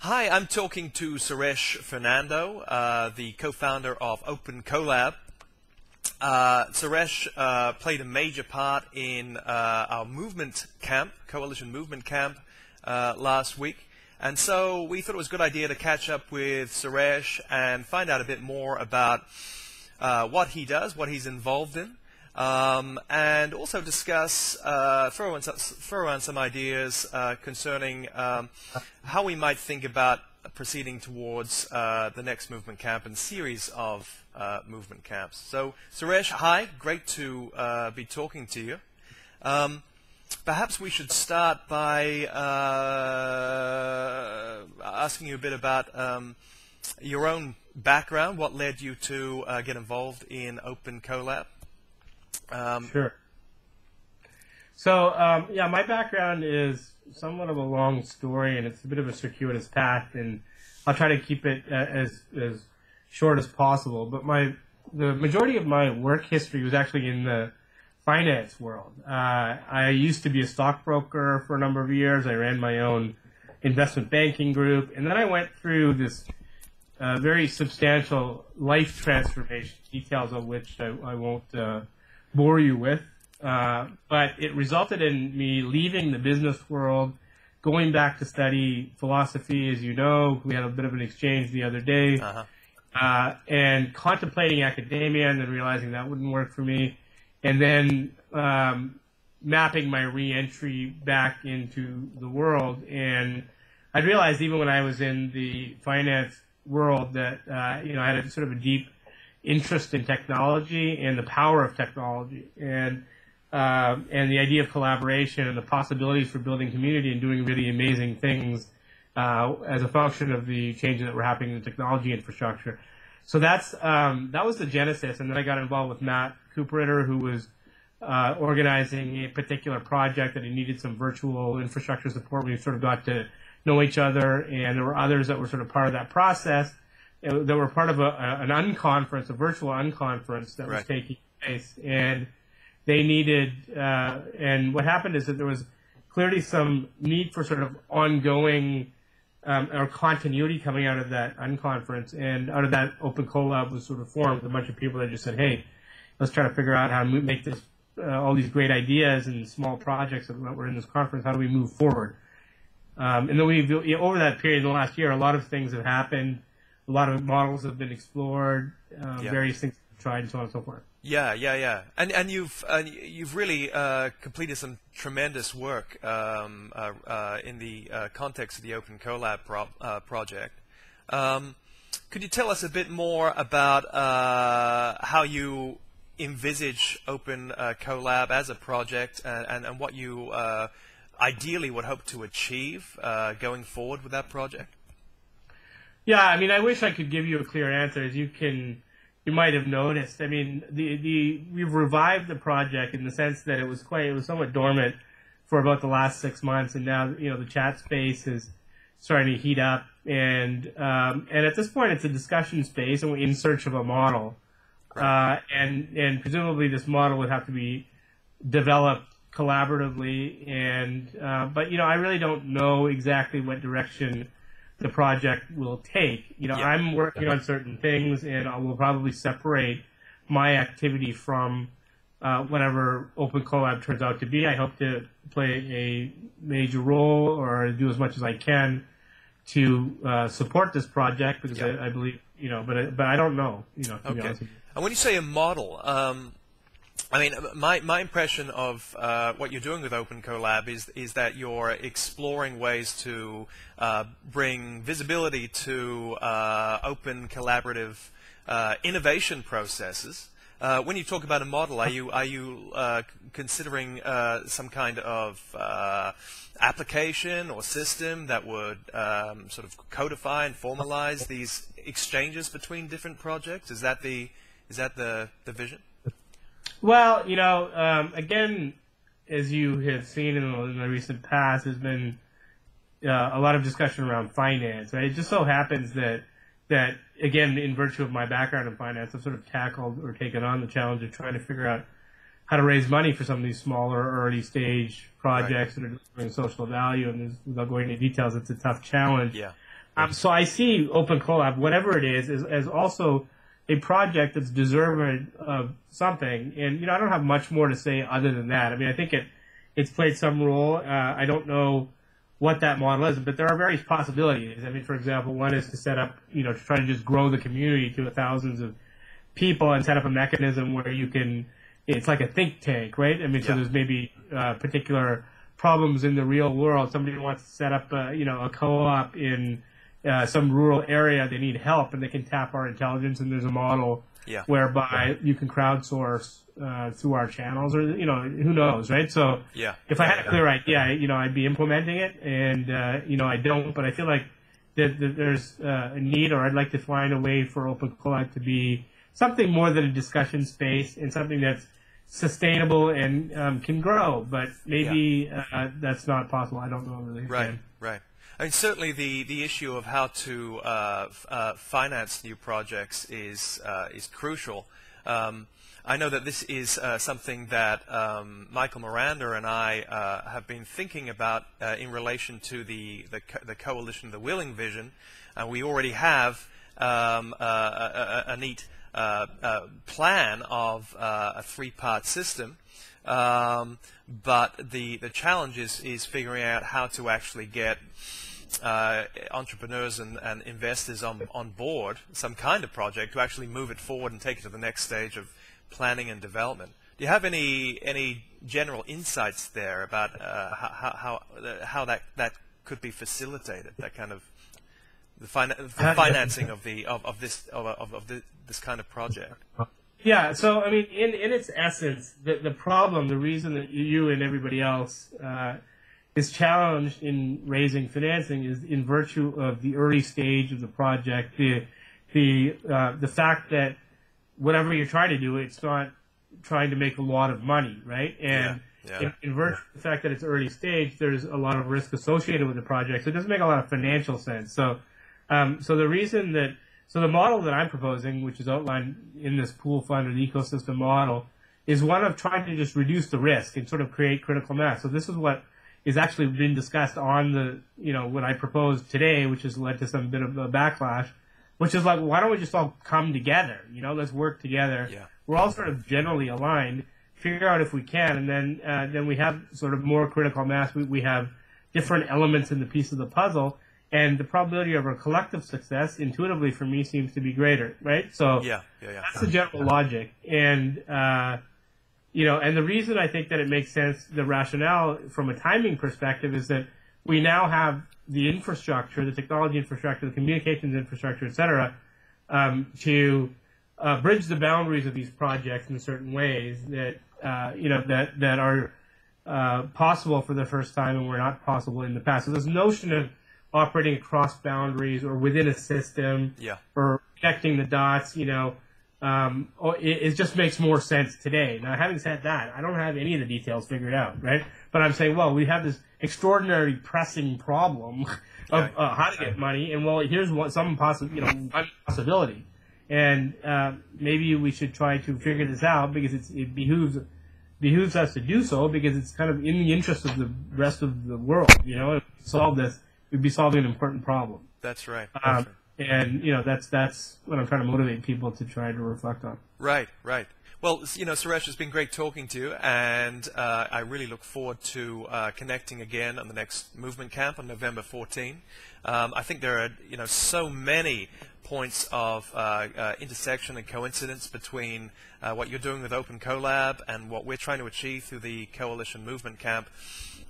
Hi, I'm talking to Suresh Fernando, the co-founder of OpenKollab. Suresh played a major part in our movement camp, coalition movement camp, last week. And so we thought it was a good idea to catch up with Suresh and find out a bit more about what he does, what he's involved in, and also discuss, throw in some ideas concerning how we might think about proceeding towards the next movement camp and series of movement camps. So, Suresh, hi, great to be talking to you. Perhaps we should start by asking you a bit about your own background, what led you to get involved in OpenKollab. Sure. So, yeah, my background is somewhat of a long story, and it's a bit of a circuitous path, and I'll try to keep it as short as possible. But the majority of my work history was actually in the finance world. I used to be a stockbroker for a number of years. I ran my own investment banking group, and then I went through this very substantial life transformation, details of which I won't bore you with. But it resulted in me leaving the business world, going back to study philosophy. As you know, we had a bit of an exchange the other day, and contemplating academia, and then realizing that wouldn't work for me, and then mapping my re-entry back into the world. And I realized even when I was in the finance world that I had a sort of a deep interest in technology and the power of technology, and the idea of collaboration and the possibilities for building community and doing really amazing things as a function of the changes that were happening in the technology infrastructure. So that was the genesis, and then I got involved with Matt Cooper, who was organizing a particular project that he needed some virtual infrastructure support. We sort of got to know each other, and there were others that were sort of part of that process. That were part of an unconference, a virtual unconference that was taking place, and they needed. And what happened is that there was clearly some need for sort of ongoing or continuity coming out of that unconference, and out of that, OpenKollab was sort of formed. A bunch of people that just said, "Hey, let's try to figure out how to make this all these great ideas and small projects that were in this conference. How do we move forward?" And then over that period in the last year, a lot of things have happened. A lot of models have been explored, various things have been tried, and so on and so forth. Yeah. And you've really completed some tremendous work in the context of the OpenKollab project. Could you tell us a bit more about how you envisage OpenKollab as a project, and what you ideally would hope to achieve going forward with that project? Yeah, I mean, I wish I could give you a clear answer. As you might have noticed. I mean, we've revived the project in the sense that it was somewhat dormant for about the last 6 months, and now the chat space is starting to heat up, and at this point it's a discussion space, and we're in search of a model, and presumably this model would have to be developed collaboratively, but I really don't know exactly what direction the project will take. I'm working on certain things, and I will probably separate my activity from whatever OpenKollab turns out to be. I hope to play a major role or do as much as I can to support this project, because I believe, but I don't know, to be honest with you. And when you say a model, I mean, my impression of what you're doing with OpenKollab is that you're exploring ways to bring visibility to open collaborative innovation processes. When you talk about a model, are you considering some kind of application or system that would sort of codify and formalize these exchanges between different projects? Is that the vision? Well, again, as you have seen in the recent past, there's been a lot of discussion around finance. Right? It just so happens that again, in virtue of my background in finance, I've sort of tackled or taken on the challenge of trying to figure out how to raise money for some of these smaller, early stage projects that are delivering social value. And without going into details, it's a tough challenge. Yeah. So I see OpenKollab, whatever it is, as also a project that's deserving of something. And, I don't have much more to say other than that. I mean, I think it's played some role. I don't know what that model is, but there are various possibilities. I mean, for example, one is to set up, to try to just grow the community to thousands of people and set up a mechanism where you can, it's like a think tank, right? I mean, so there's maybe particular problems in the real world. Somebody wants to set up, a co-op in some rural area. They need help, and they can tap our intelligence, and there's a model whereby you can crowdsource through our channels, or who knows, right? So if I had a clear idea, I'd be implementing it, and I don't, but I feel like that there's a need, or I'd like to find a way for OpenKollab to be something more than a discussion space, and something that's sustainable and can grow. But maybe that's not possible. I don't know really. Right. I mean, certainly the issue of how to finance new projects is crucial. I know that this is something that Michael Miranda and I have been thinking about in relation to the Coalition of the Willing vision. We already have a neat plan of a three-part system, but the challenge is figuring out how to actually get entrepreneurs and investors on board some kind of project to actually move it forward and take it to the next stage of planning and development. Do you have any general insights there about how that could be facilitated? That kind of the financing of this kind of project. Yeah. So I mean, in its essence, the problem, the reason that you and everybody else is challenged in raising financing is in virtue of the early stage of the project. The fact that whatever you're trying to do, it's not trying to make a lot of money, right? And in virtue of the fact that it's early stage, there's a lot of risk associated with the project. So it doesn't make a lot of financial sense. So the model that I'm proposing, which is outlined in this pool fund or the ecosystem model, is one of trying to just reduce the risk and sort of create critical mass. So this is what is actually been discussed on what I proposed today, which has led to some bit of a backlash, which is like, why don't we just all come together? Let's work together. Yeah. We're all sort of generally aligned, figure out if we can, and then we have sort of more critical mass. We have different elements in the piece of the puzzle, and the probability of our collective success, intuitively for me, seems to be greater, right? So that's the general logic. And, and the reason I think that it makes sense, the rationale from a timing perspective, is that we now have the infrastructure, the technology infrastructure, the communications infrastructure, et cetera, to bridge the boundaries of these projects in certain ways that, that are possible for the first time and were not possible in the past. So this notion of operating across boundaries or within a system or connecting the dots, it just makes more sense today. Now, having said that, I don't have any of the details figured out, right? But I'm saying, well, we have this extraordinary pressing problem of how to get money, and here's one possibility, and maybe we should try to figure this out because it behooves us to do so, because it's kind of in the interest of the rest of the world. If we solve this, we'd be solving an important problem. That's right. And that's what I'm trying to motivate people to try to reflect on. Right. Well, Suresh, it's been great talking to you, and I really look forward to connecting again on the next movement camp on November 14. I think there are so many points of intersection and coincidence between what you're doing with OpenKollab and what we're trying to achieve through the Coalition Movement Camp.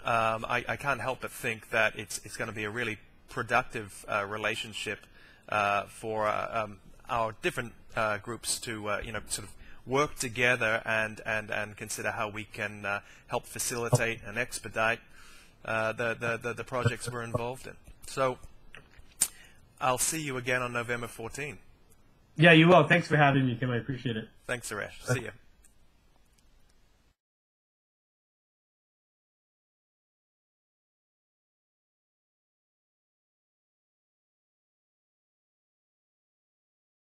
I can't help but think that it's going to be a really productive relationship for our different groups to sort of work together and consider how we can help facilitate and expedite the projects we're involved in. So I'll see you again on November 14. Yeah, you will. Thanks for having me, Kim. I appreciate it. Thanks, Suresh. See you.